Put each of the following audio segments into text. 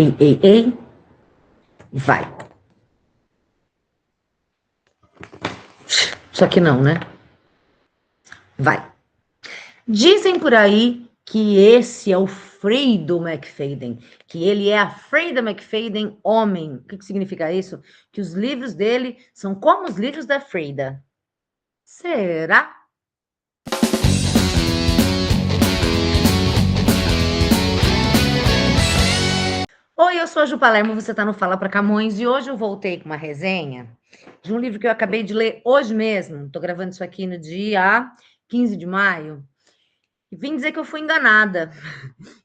Ei, ei, ei. Vai. Só que não, né? Vai. Dizem por aí que esse é o Fredo McFadden, que ele é a Freida McFadden homem. O que significa isso? Que os livros dele são como os livros da Freida. Será? Oi, eu sou a Ju Palermo, você está no Fala para Camões e hoje eu voltei com uma resenha de um livro que eu acabei de ler hoje mesmo. Estou gravando isso aqui no dia 15 de maio. E vim dizer que eu fui enganada.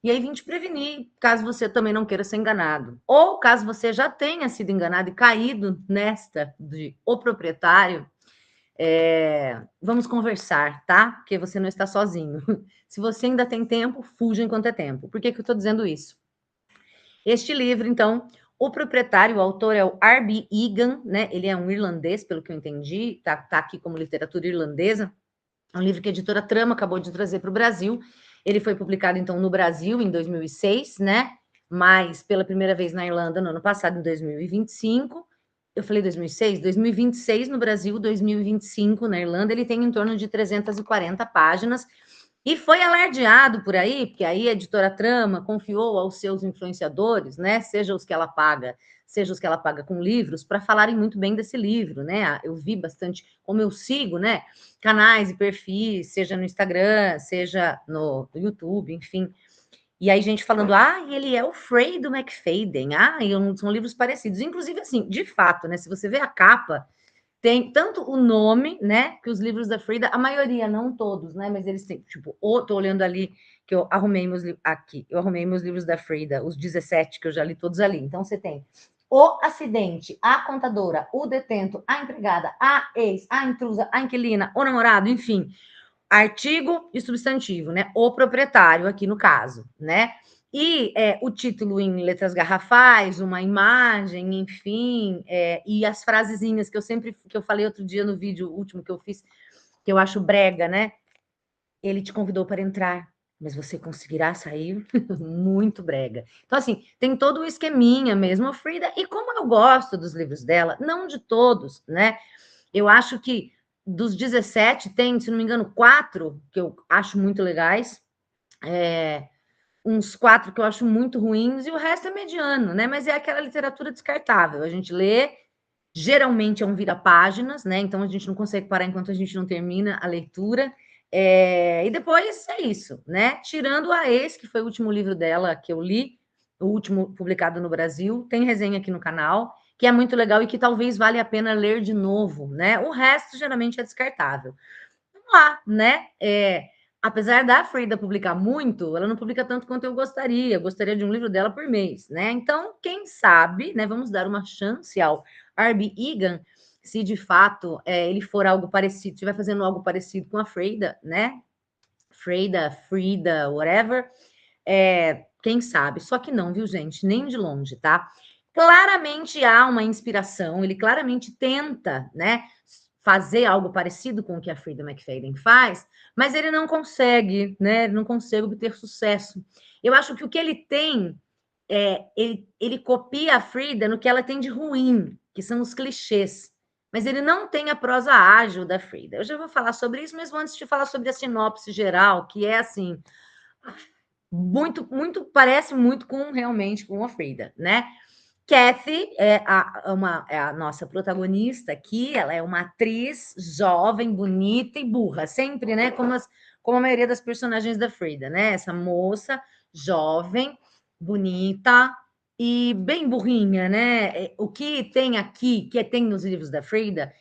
E aí vim te prevenir, caso você também não queira ser enganado. Ou caso você já tenha sido enganado e caído nesta de O Proprietário, vamos conversar, tá? Porque você não está sozinho. Se você ainda tem tempo, fuja enquanto é tempo. Por que eu estou dizendo isso? Este livro, então, O Proprietário, o autor é o R.B. Egan, né? Ele é um irlandês, pelo que eu entendi, tá aqui como literatura irlandesa. É um livro que a editora Trama acabou de trazer para o Brasil. Ele foi publicado, então, no Brasil em 2006, né? Mas pela primeira vez na Irlanda no ano passado, em 2025. Eu falei 2006? 2026 no Brasil, 2025 na Irlanda. Ele tem em torno de 340 páginas. E foi alardeado por aí, porque aí a editora Trama confiou aos seus influenciadores, né? Seja os que ela paga, seja os que ela paga com livros, para falarem muito bem desse livro, né? Eu vi bastante, como eu sigo, né? Canais e perfis, seja no Instagram, seja no YouTube, enfim. E aí, gente falando, ele é o Fredo McFadden, são livros parecidos. Inclusive, assim, de fato, né? Se você vê a capa, tem tanto o nome, né, que os livros da Freida, a maioria, não todos, né, mas eles têm, tipo, tô olhando ali, que eu arrumei meus livros, aqui, eu arrumei meus livros da Freida, os 17 que eu já li todos ali, então você tem o acidente, a contadora, o detento, a empregada, a ex, a intrusa, a inquilina, o namorado, enfim, artigo e substantivo, né, o proprietário aqui no caso, né, e o título em letras garrafais, uma imagem, enfim, e as frasezinhas que eu falei outro dia no vídeo último que eu fiz, que eu acho brega, né? Ele te convidou para entrar, mas você conseguirá sair? Muito brega. Então, assim, tem todo o esqueminha mesmo, Frida, e como eu gosto dos livros dela, não de todos, né? Eu acho que dos 17 tem, se não me engano, 4 que eu acho muito legais, uns 4 que eu acho muito ruins, e o resto é mediano, né? Mas é aquela literatura descartável. A gente lê, geralmente é um vira-páginas, né? Então a gente não consegue parar enquanto a gente não termina a leitura. E depois é isso, né? Tirando a Ex, que foi o último livro dela que eu li, o último publicado no Brasil, tem resenha aqui no canal, que é muito legal e que talvez valha a pena ler de novo, né? O resto geralmente é descartável. Vamos lá, né? Apesar da Frida publicar muito, ela não publica tanto quanto eu gostaria. Eu gostaria de um livro dela por mês, né? Então, quem sabe, né? Vamos dar uma chance ao R.B. Egan, se de fato ele for algo parecido, estiver fazendo algo parecido com a Frida, né? Frida, whatever. Quem sabe? Só que não, viu, gente? Nem de longe, tá? Claramente há uma inspiração, ele claramente tenta, né? Fazer algo parecido com o que a Frida McFadden faz, mas ele não consegue, né? Ele não consegue obter sucesso. Eu acho que o que ele tem ele copia a Frida no que ela tem de ruim, que são os clichês. Mas ele não tem a prosa ágil da Frida. Eu já vou falar sobre isso, mas antes de falar sobre a sinopse geral, que é assim, parece muito com realmente com a Frida, né? Kathy é a nossa protagonista aqui, ela é uma atriz jovem, bonita e burra, sempre, né? Como a maioria das personagens da Frida, né? Essa moça jovem, bonita e bem burrinha, né? O que tem aqui, que tem nos livros da Frida,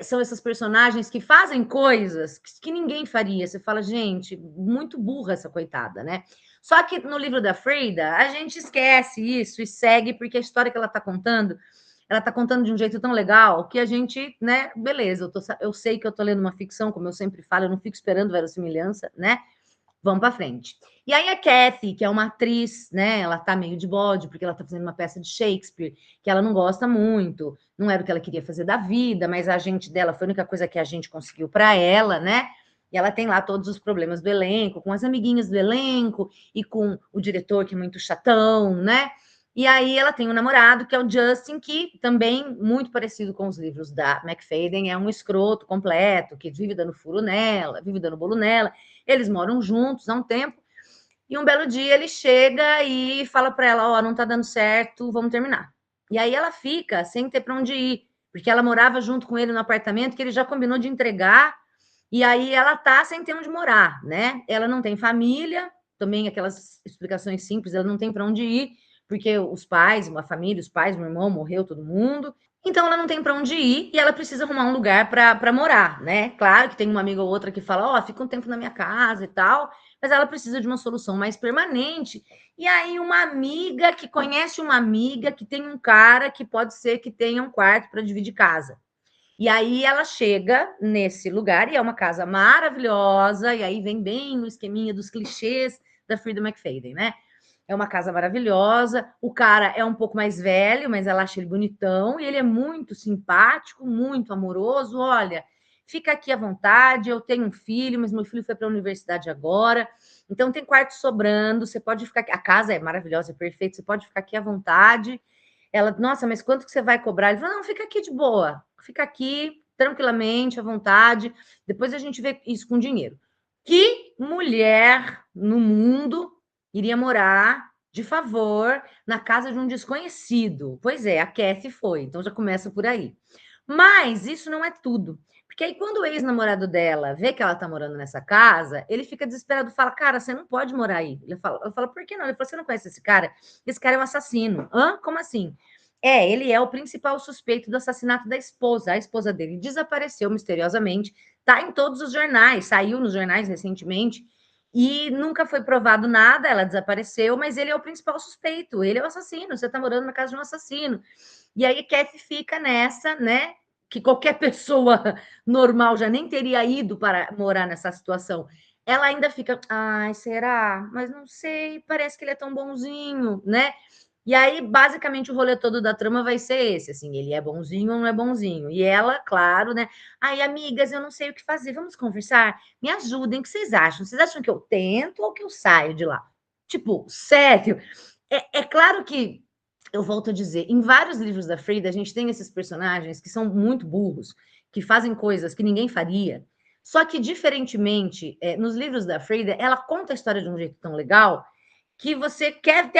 são essas personagens que fazem coisas que ninguém faria. Você fala, gente, muito burra essa coitada, né? Só que no livro da Frida, a gente esquece isso e segue, porque a história que ela está contando de um jeito tão legal que a gente, né, beleza, eu sei que eu estou lendo uma ficção, como eu sempre falo, eu não fico esperando verossimilhança, né? Vamos para frente. E aí a Kathy, que é uma atriz, né? Ela tá meio de bode, porque ela tá fazendo uma peça de Shakespeare, que ela não gosta muito, não era o que ela queria fazer da vida, mas a gente dela foi a única coisa que a gente conseguiu para ela, né? E ela tem lá todos os problemas do elenco, com as amiguinhas do elenco e com o diretor, que é muito chatão, né? E aí ela tem um namorado, que é o Justin, que também, muito parecido com os livros da McFadden, é um escroto completo, que vive dando furo nela, vive dando bolo nela. Eles moram juntos há um tempo, e um belo dia ele chega e fala para ela, ó, não tá dando certo, vamos terminar. E aí ela fica sem ter para onde ir, porque ela morava junto com ele no apartamento que ele já combinou de entregar, e aí ela tá sem ter onde morar, né? Ela não tem família, também aquelas explicações simples, ela não tem para onde ir, porque os pais, uma família, os pais, meu irmão, morreu todo mundo. Então ela não tem para onde ir e ela precisa arrumar um lugar para morar, né? Claro que tem uma amiga ou outra que fala, ó, fica um tempo na minha casa e tal, mas ela precisa de uma solução mais permanente. E aí uma amiga que conhece uma amiga que tem um cara que pode ser que tenha um quarto para dividir casa. E aí ela chega nesse lugar e é uma casa maravilhosa, e aí vem bem o esqueminha dos clichês da Frida McFadden, né? É uma casa maravilhosa, o cara é um pouco mais velho, mas ela acha ele bonitão, e ele é muito simpático, muito amoroso. Olha, fica aqui à vontade, eu tenho um filho, mas meu filho foi para a universidade agora, então tem quarto sobrando, você pode ficar aqui. A casa é maravilhosa, é perfeita, você pode ficar aqui à vontade. Ela, nossa, mas quanto que você vai cobrar? Ele falou, não, fica aqui de boa, fica aqui tranquilamente, à vontade, depois a gente vê isso com dinheiro. Que mulher no mundo iria morar de favor na casa de um desconhecido? Pois é, a Kathy foi, então já começa por aí. Mas isso não é tudo. Porque aí, quando o ex-namorado dela vê que ela tá morando nessa casa, ele fica desesperado, fala: Cara, você não pode morar aí. Ela fala: Por que não? Ele fala: Você não conhece esse cara? Esse cara é um assassino. Hã? Como assim? É, ele é o principal suspeito do assassinato da esposa. A esposa dele desapareceu misteriosamente, tá em todos os jornais, saiu nos jornais recentemente, e nunca foi provado nada, ela desapareceu, mas ele é o principal suspeito, ele é o assassino, você tá morando na casa de um assassino. E aí Kathy fica nessa, né? Que qualquer pessoa normal já nem teria ido para morar nessa situação. Ela ainda fica, ai, será? Mas não sei, parece que ele é tão bonzinho, né? E aí, basicamente, o rolê todo da trama vai ser esse, assim, ele é bonzinho ou não é bonzinho? E ela, claro, né? Ai, amigas, eu não sei o que fazer, vamos conversar? Me ajudem, o que vocês acham? Vocês acham que eu tento ou que eu saio de lá? Tipo, sério? É claro que eu volto a dizer, em vários livros da Frida, a gente tem esses personagens que são muito burros, que fazem coisas que ninguém faria. Só que, diferentemente, nos livros da Frida, ela conta a história de um jeito tão legal que você quer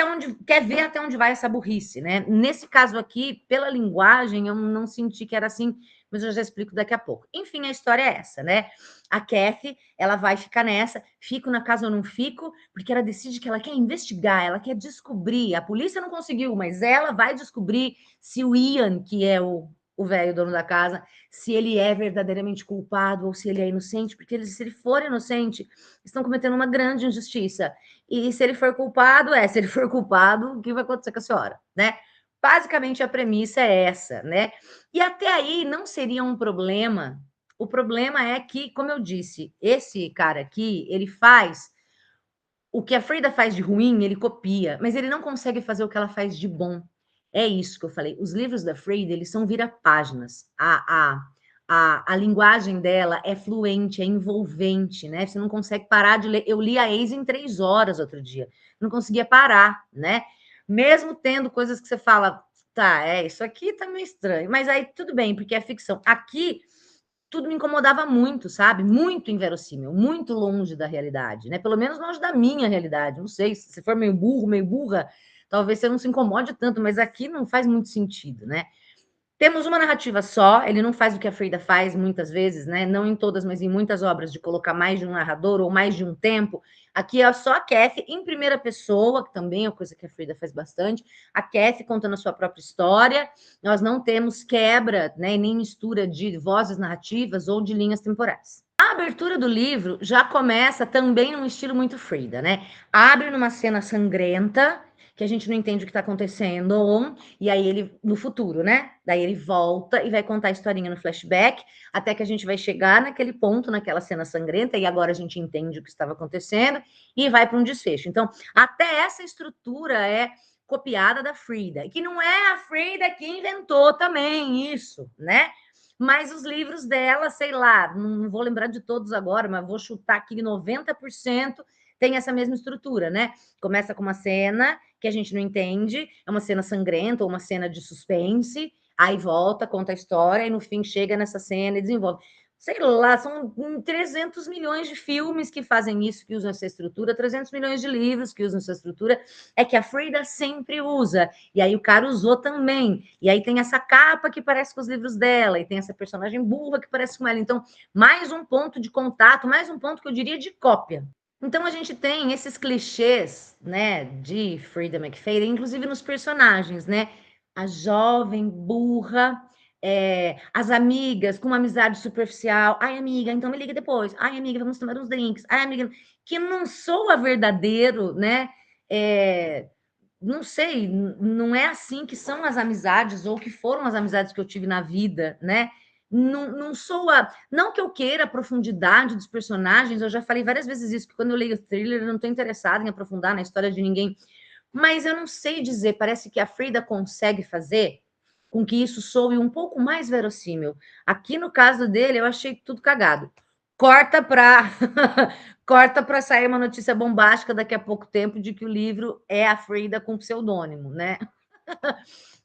ver até onde vai essa burrice, né? Nesse caso aqui, pela linguagem, eu não senti que era assim, mas eu já explico daqui a pouco. Enfim, a história é essa, né? A Kathy, ela vai ficar nessa, fico na casa ou não fico, porque ela decide que ela quer investigar, ela quer descobrir. A polícia não conseguiu, mas ela vai descobrir se o Ian, que é o velho dono da casa, se ele é verdadeiramente culpado ou se ele é inocente, porque se ele for inocente, estão cometendo uma grande injustiça. E se ele for culpado, se ele for culpado, o que vai acontecer com a senhora, né? Basicamente a premissa é essa, né? E até aí não seria um problema. O problema é que, como eu disse, esse cara aqui, ele faz o que a Frida faz de ruim, ele copia, mas ele não consegue fazer o que ela faz de bom. É isso que eu falei. Os livros da Frida, eles são vira-páginas. A linguagem dela é fluente, é envolvente, né? Você não consegue parar de ler. Eu li a Ex em 3 horas outro dia. Não conseguia parar, né? Mesmo tendo coisas que você fala, tá, isso aqui tá meio estranho. Mas aí tudo bem, porque é ficção. Aqui tudo me incomodava muito, sabe? Muito inverossímil, muito longe da realidade, né? Pelo menos longe da minha realidade. Não sei, se você for meio burro, meio burra, talvez você não se incomode tanto, mas aqui não faz muito sentido, né? Temos uma narrativa só, ele não faz o que a Frida faz muitas vezes, né? Não em todas, mas em muitas obras, de colocar mais de um narrador ou mais de um tempo. Aqui é só a Kathy em primeira pessoa, que também é uma coisa que a Frida faz bastante. A Kathy contando a sua própria história. Nós não temos quebra, né, nem mistura de vozes narrativas ou de linhas temporais. A abertura do livro já começa também num estilo muito Frida, né? Abre numa cena sangrenta, que a gente não entende o que está acontecendo, e aí ele, no futuro, né? Daí ele volta e vai contar a historinha no flashback, até que a gente vai chegar naquele ponto, naquela cena sangrenta, e agora a gente entende o que estava acontecendo, e vai para um desfecho. Então, até essa estrutura é copiada da Frida, que não é a Frida que inventou também isso, né? Mas os livros dela, sei lá, não vou lembrar de todos agora, mas vou chutar aqui 90% tem essa mesma estrutura, né? Começa com uma cena que a gente não entende, é uma cena sangrenta ou uma cena de suspense, aí volta, conta a história, e no fim chega nessa cena e desenvolve. Sei lá, são 300 milhões de filmes que fazem isso, que usam essa estrutura, 300 milhões de livros que usam essa estrutura, é que a Frida sempre usa, e aí o cara usou também, e aí tem essa capa que parece com os livros dela, e tem essa personagem burra que parece com ela, então, mais um ponto de contato, mais um ponto que eu diria de cópia. Então a gente tem esses clichês, né, de Frida McFadden, inclusive nos personagens, né? A jovem burra, as amigas com uma amizade superficial. Ai, amiga, então me liga depois. Ai, amiga, vamos tomar uns drinks. Ai, amiga, que não soa verdadeiro, né? Não sei, não é assim que são as amizades ou que foram as amizades que eu tive na vida, né? Não soa, não que eu queira a profundidade dos personagens, eu já falei várias vezes isso, que quando eu leio thriller eu não estou interessada em aprofundar na história de ninguém, mas eu não sei dizer, parece que a Frida consegue fazer com que isso soe um pouco mais verossímil. Aqui no caso dele, eu achei tudo cagado. Corta para corta para sair uma notícia bombástica daqui a pouco tempo de que o livro é a Frida com pseudônimo, né?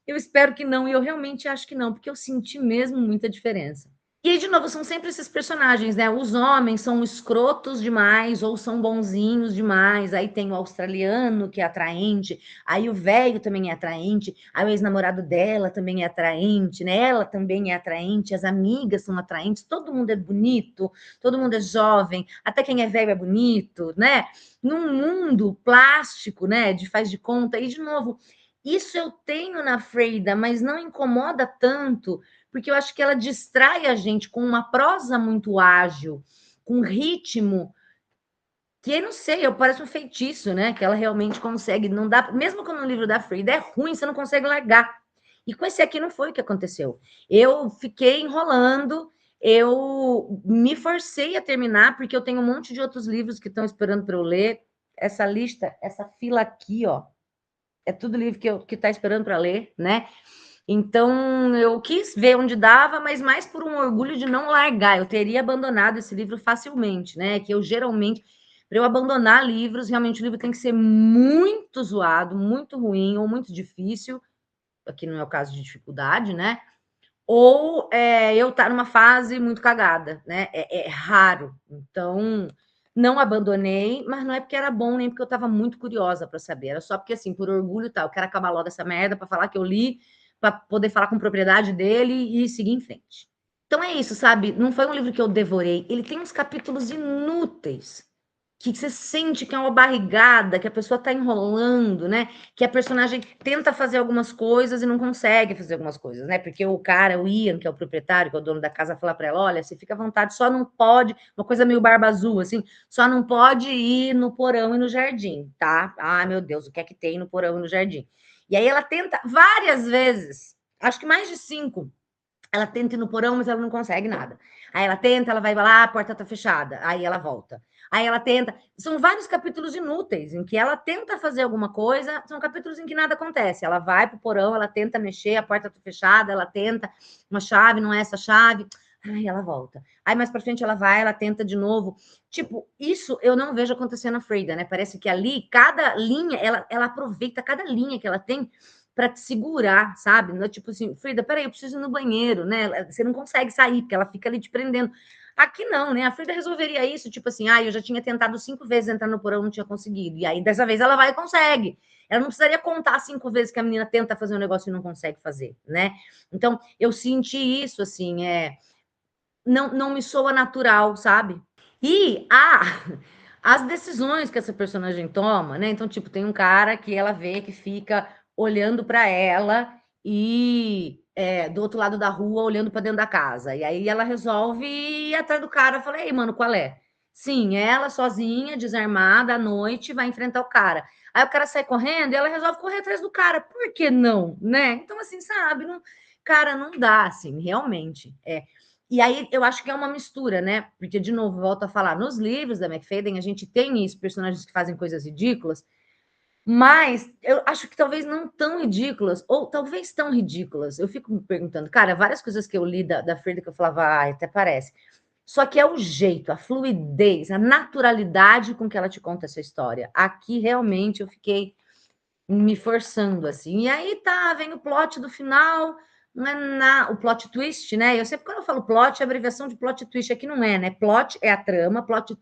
Eu espero que não, e eu realmente acho que não, porque eu senti mesmo muita diferença. E aí, de novo, são sempre esses personagens, né? Os homens são escrotos demais ou são bonzinhos demais. Aí tem o australiano que é atraente, aí o velho também é atraente, aí o ex-namorado dela também é atraente, né? Ela também é atraente, as amigas são atraentes, todo mundo é bonito, todo mundo é jovem, até quem é velho é bonito, né? Num mundo plástico, né? De faz de conta. E, de novo, isso eu tenho na Freida, mas não incomoda tanto porque eu acho que ela distrai a gente com uma prosa muito ágil, com ritmo, que eu não sei, eu parece um feitiço, né? Que ela realmente consegue, não dá, mesmo quando o livro da Frida é ruim, você não consegue largar. E com esse aqui não foi o que aconteceu. Eu fiquei enrolando, eu me forcei a terminar, porque eu tenho um monte de outros livros que estão esperando para eu ler. Essa lista, essa fila aqui, ó, é tudo livro que está esperando para ler, né? Então, eu quis ver onde dava, mas mais por um orgulho de não largar. Eu teria abandonado esse livro facilmente, né? Que eu geralmente, para eu abandonar livros, realmente o livro tem que ser muito zoado, muito ruim ou muito difícil. Aqui não é o caso de dificuldade, né? Ou eu estar numa fase muito cagada, né? É raro. Então, não abandonei, mas não é porque era bom, nem porque eu estava muito curiosa para saber. Era só porque, assim, por orgulho e tal, eu quero acabar logo essa merda para falar que eu li, para poder falar com propriedade dele e seguir em frente. Então é isso, sabe? Não foi um livro que eu devorei. Ele tem uns capítulos inúteis que você sente que é uma barrigada, que a pessoa está enrolando, né? Que a personagem tenta fazer algumas coisas e não consegue fazer algumas coisas, né? Porque o cara, o Ian, que é o proprietário, que é o dono da casa, fala para ela: olha, você fica à vontade, só não pode, uma coisa meio barba azul, assim, só não pode ir no porão e no jardim, tá? Ah, meu Deus, o que é que tem no porão e no jardim? E aí ela tenta várias vezes, acho que mais de 5. Ela tenta ir no porão, mas ela não consegue nada. Aí ela tenta, ela vai lá, a porta tá fechada. Aí ela volta. Aí ela tenta. São vários capítulos inúteis em que ela tenta fazer alguma coisa, são capítulos em que nada acontece. Ela vai pro porão, ela tenta mexer, a porta tá fechada, ela tenta uma chave, não é essa chave. Aí ela volta. Aí mais para frente ela vai, ela tenta de novo. Tipo, isso eu não vejo acontecer na Frida, né? Parece que ali, cada linha, ela aproveita cada linha que ela tem para te segurar, sabe? Não é tipo assim, Frida, peraí, eu preciso ir no banheiro, né? Você não consegue sair, porque ela fica ali te prendendo. Aqui não, né? A Frida resolveria isso, tipo assim, eu já tinha tentado 5 vezes entrar no porão, não tinha conseguido. E aí, dessa vez, ela vai e consegue. Ela não precisaria contar 5 vezes que a menina tenta fazer um negócio e não consegue fazer, né? Então, eu senti isso, assim, não me soa natural, sabe? E as decisões que essa personagem toma, né? Então, tipo, tem um cara que ela vê que fica olhando para ela e do outro lado da rua olhando para dentro da casa. E aí ela resolve ir atrás do cara. Falei, ei, mano, qual é? Sim, ela sozinha, desarmada, à noite, vai enfrentar o cara. Aí o cara sai correndo e ela resolve correr atrás do cara. Por que não, né? Então, assim, sabe? Não, cara, não dá, assim, realmente. E aí eu acho que é uma mistura, né? Porque, de novo, volto a falar, nos livros da McFadden a gente tem isso, personagens que fazem coisas ridículas, mas eu acho que talvez não tão ridículas, ou talvez tão ridículas. Eu fico me perguntando, cara, várias coisas que eu li da Frida que eu falava, até parece. Só que é o jeito, a fluidez, a naturalidade com que ela te conta essa história. Aqui, realmente, eu fiquei me forçando, assim. E aí tá, vem o plot do final, não é o plot twist, né? Eu sempre, quando eu falo plot, é abreviação de plot twist, aqui não é, né? Plot é a trama, plot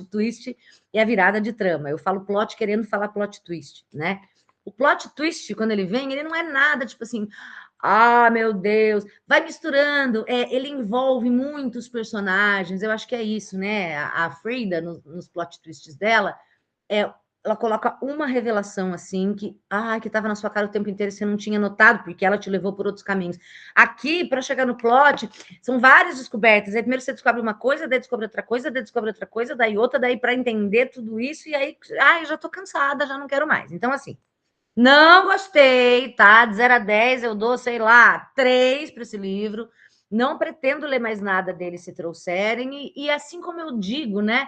twist é a virada de trama. Eu falo plot querendo falar plot twist, né? O plot twist, quando ele vem, ele não é nada, tipo assim, ah, meu Deus, vai misturando, ele envolve muitos personagens, eu acho que é isso, né? A Frida, nos plot twists dela, é, ela coloca uma revelação assim que estava na sua cara o tempo inteiro e você não tinha notado, porque ela te levou por outros caminhos. Aqui, para chegar no plot, são várias descobertas. Aí primeiro você descobre uma coisa, daí descobre outra coisa, daí descobre outra coisa, daí outra, daí para entender tudo isso, e aí, eu já tô cansada, já não quero mais. Então, assim, não gostei, tá? De 0 a 10, eu dou, sei lá, 3 para esse livro. Não pretendo ler mais nada dele se trouxerem. E assim como eu digo, né?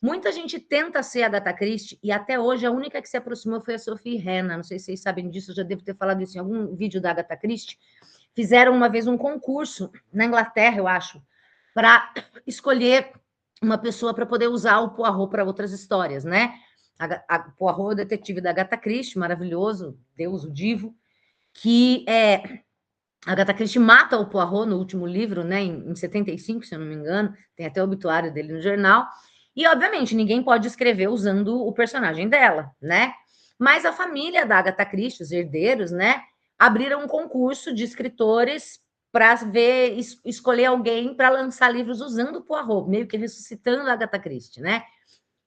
Muita gente tenta ser a Agatha Christie e até hoje a única que se aproximou foi a Sophie Hannah. Não sei se vocês sabem disso, eu já devo ter falado isso em algum vídeo da Agatha Christie. Fizeram uma vez um concurso na Inglaterra, eu acho, para escolher uma pessoa para poder usar o Poirot para outras histórias, né? A Poirot é o detetive da Agatha Christie, maravilhoso, Deus, o divo, que a Agatha Christie mata o Poirot no último livro, né, em 75, se eu não me engano, tem até o obituário dele no jornal, e obviamente ninguém pode escrever usando o personagem dela, né? Mas a família da Agatha Christie, os herdeiros, né, abriram um concurso de escritores para ver, escolher alguém para lançar livros usando o Poirot, meio que ressuscitando a Agatha Christie, né?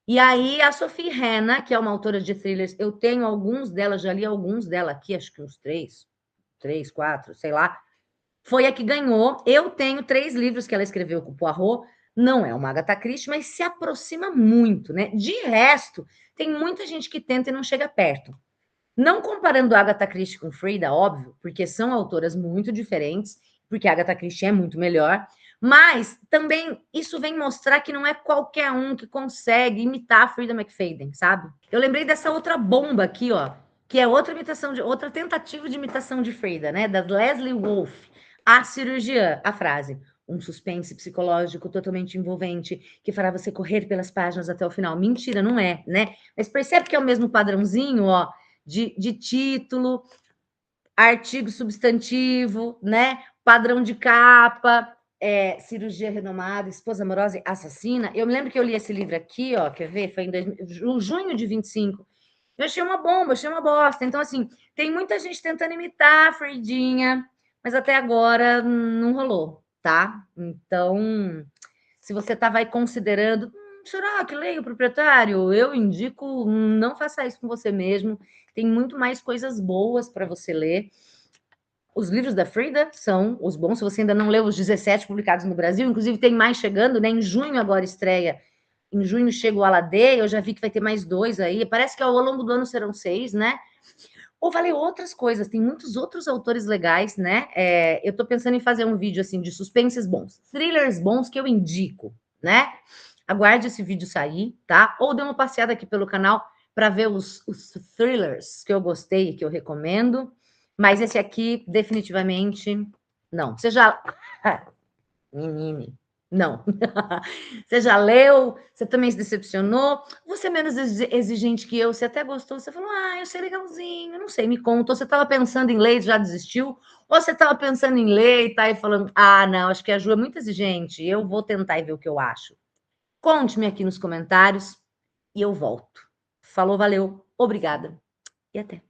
E aí a Sophie Hannah, que é uma autora de thrillers, eu tenho alguns dela, já li alguns dela aqui, acho que uns três, quatro, sei lá, foi a que ganhou. Eu tenho 3 livros que ela escreveu com o Poirot. Não é uma Agatha Christie, mas se aproxima muito, né? De resto, tem muita gente que tenta e não chega perto. Não comparando a Agatha Christie com Frida, óbvio, porque são autoras muito diferentes, porque a Agatha Christie é muito melhor, mas também isso vem mostrar que não é qualquer um que consegue imitar a Frida McFadden, sabe? Eu lembrei dessa outra bomba aqui, ó, que é outra imitação outra tentativa de imitação de Frida, né, da Leslie Wolfe, A Cirurgiã, a frase: um suspense psicológico totalmente envolvente que fará você correr pelas páginas até o final. Mentira, não é, né? Mas percebe que é o mesmo padrãozinho, ó, de título, artigo substantivo, né? Padrão de capa, cirurgia renomada, esposa amorosa e assassina. Eu me lembro que eu li esse livro aqui, ó, quer ver? Foi em junho de 25. Eu achei uma bomba, achei uma bosta. Então, assim, tem muita gente tentando imitar a Fredinha, mas até agora não rolou, tá? Então, se você estava aí considerando, será que leio o proprietário? Eu indico, não faça isso com você mesmo. Tem muito mais coisas boas para você ler. Os livros da Frida são os bons, se você ainda não leu os 17 publicados no Brasil, inclusive tem mais chegando, né? Em junho agora estreia. Em junho chega o Aladê, eu já vi que vai ter mais 2 aí. Parece que ao longo do ano serão 6, né? Ou vai ler outras coisas, tem muitos outros autores legais, né? Eu estou pensando em fazer um vídeo assim de suspenses bons, thrillers bons que eu indico, né? Aguarde esse vídeo sair, tá? Ou dê uma passeada aqui pelo canal para ver os thrillers que eu gostei e que eu recomendo. Mas esse aqui, definitivamente, não. Você já. Menine, não. Você já leu? Você também se decepcionou? Você é menos exigente que eu? Você até gostou? Você falou, eu sei legalzinho, não sei, me conta. Ou você estava pensando em ler e já desistiu? Ou você estava pensando em ler e tá aí falando, não, acho que a Ju é muito exigente, eu vou tentar e ver o que eu acho. Conte-me aqui nos comentários e eu volto. Falou, valeu, obrigada e até.